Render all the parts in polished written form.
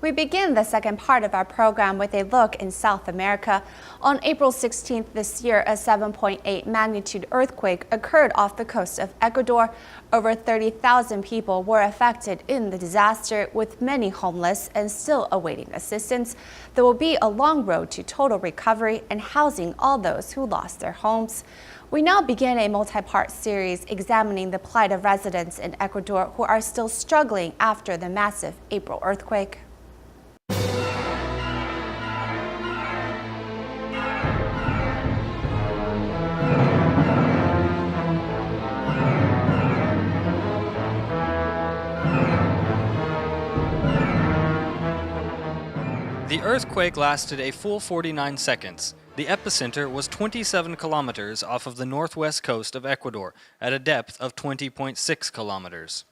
We begin the second part of our program with a look in South America. On April 16th this year, a 7.8 magnitude earthquake occurred off the coast of Ecuador. Over 30,000 people were affected in the disaster, with many homeless and still awaiting assistance. There will be a long road to total recovery and housing all those who lost their homes. We now begin a multi-part series examining the plight of residents in Ecuador who are still struggling after the massive April earthquake. The earthquake lasted a full 49 seconds. The epicenter was 27 kilometers off of the northwest coast of Ecuador at a depth of 20.6 kilometers.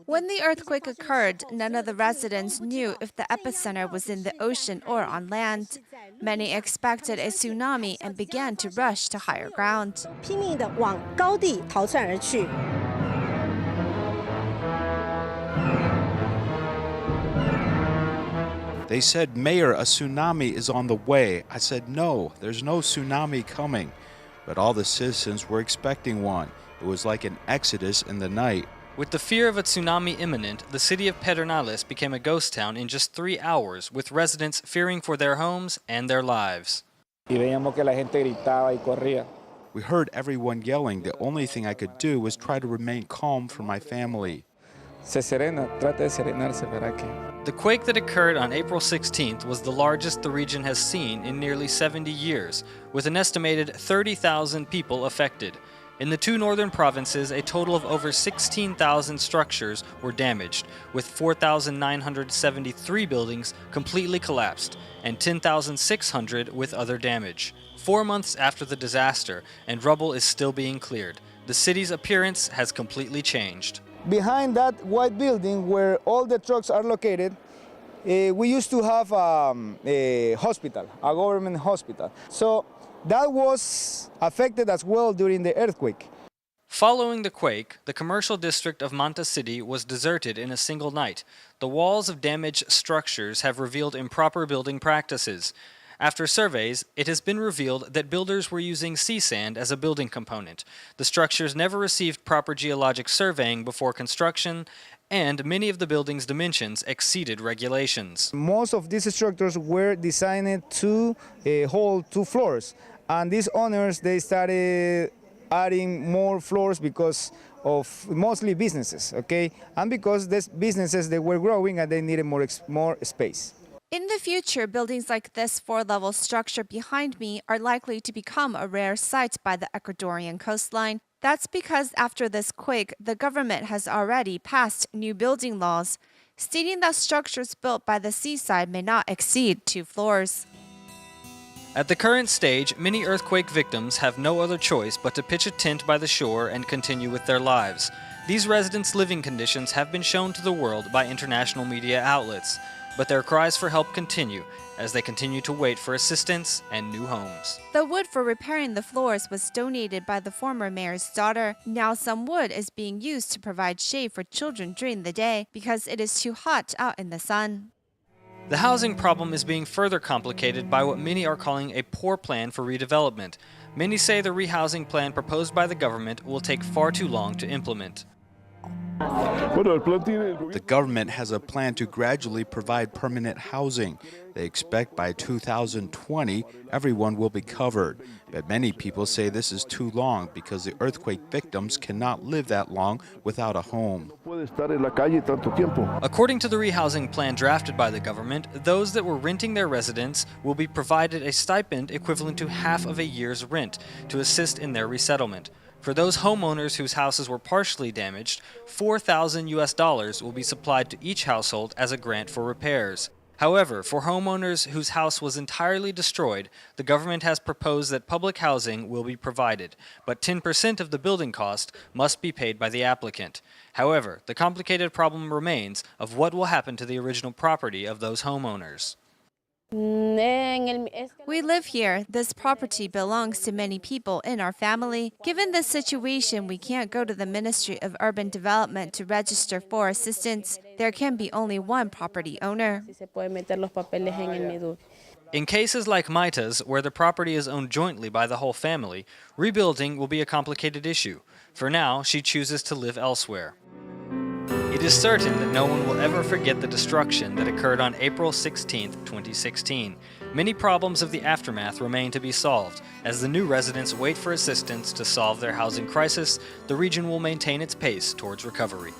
When the earthquake occurred, none of the residents knew if the epicenter was in the ocean or on land. Many expected a tsunami and began to rush to higher ground. They said, "Mayor, a tsunami is on the way." I said, "No, there's no tsunami coming." But all the citizens were expecting one. It was like an exodus in the night. With the fear of a tsunami imminent, the city of Pedernales became a ghost town in just 3 hours, with residents fearing for their homes and their lives. We heard everyone yelling. The only thing I could do was try to remain calm for my family. The quake that occurred on April 16th was the largest the region has seen in nearly 70 years, with an estimated 30,000 people affected. In the 2 northern provinces, a total of over 16,000 structures were damaged, with 4,973 buildings completely collapsed and 10,600 with other damage. 4 months after the disaster, and rubble is still being cleared, the city's appearance has completely changed. Behind that white building where all the trucks are located, we used to have a hospital, a government hospital. So that was affected as well during the earthquake. Following the quake, the commercial district of Manta City was deserted in a single night. The walls of damaged structures have revealed improper building practices. After surveys, it has been revealed that builders were using sea sand as a building component. The structures never received proper geologic surveying before construction, and many of the building's dimensions exceeded regulations. Most of these structures were designed to hold 2 floors, and these owners, they started adding more floors because of mostly businesses, okay? And because these businesses, they were growing and they needed more space. In the future, buildings like this 4-level structure behind me are likely to become a rare sight by the Ecuadorian coastline. That's because after this quake, the government has already passed new building laws, stating that structures built by the seaside may not exceed 2 floors. At the current stage, many earthquake victims have no other choice but to pitch a tent by the shore and continue with their lives. These residents' living conditions have been shown to the world by international media outlets, but their cries for help continue as they continue to wait for assistance and new homes. The wood for repairing the floors was donated by the former mayor's daughter. Now some wood is being used to provide shade for children during the day because it is too hot out in the sun. The housing problem is being further complicated by what many are calling a poor plan for redevelopment. Many say the rehousing plan proposed by the government will take far too long to implement. The government has a plan to gradually provide permanent housing. They expect by 2020 everyone will be covered. But many people say this is too long because the earthquake victims cannot live that long without a home. According to the rehousing plan drafted by the government, those that were renting their residence will be provided a stipend equivalent to half of a year's rent to assist in their resettlement. For those homeowners whose houses were partially damaged, $4,000 will be supplied to each household as a grant for repairs. However, for homeowners whose house was entirely destroyed, the government has proposed that public housing will be provided, but 10% of the building cost must be paid by the applicant. However, the complicated problem remains of what will happen to the original property of those homeowners. We live here. This property belongs to many people in our family. Given this situation, we can't go to the Ministry of Urban Development to register for assistance. There can be only one property owner. In cases like Maita's, where the property is owned jointly by the whole family, rebuilding will be a complicated issue. For now, she chooses to live elsewhere. It is certain that no one will ever forget the destruction that occurred on April 16, 2016. Many problems of the aftermath remain to be solved. As the new residents wait for assistance to solve their housing crisis, the region will maintain its pace towards recovery.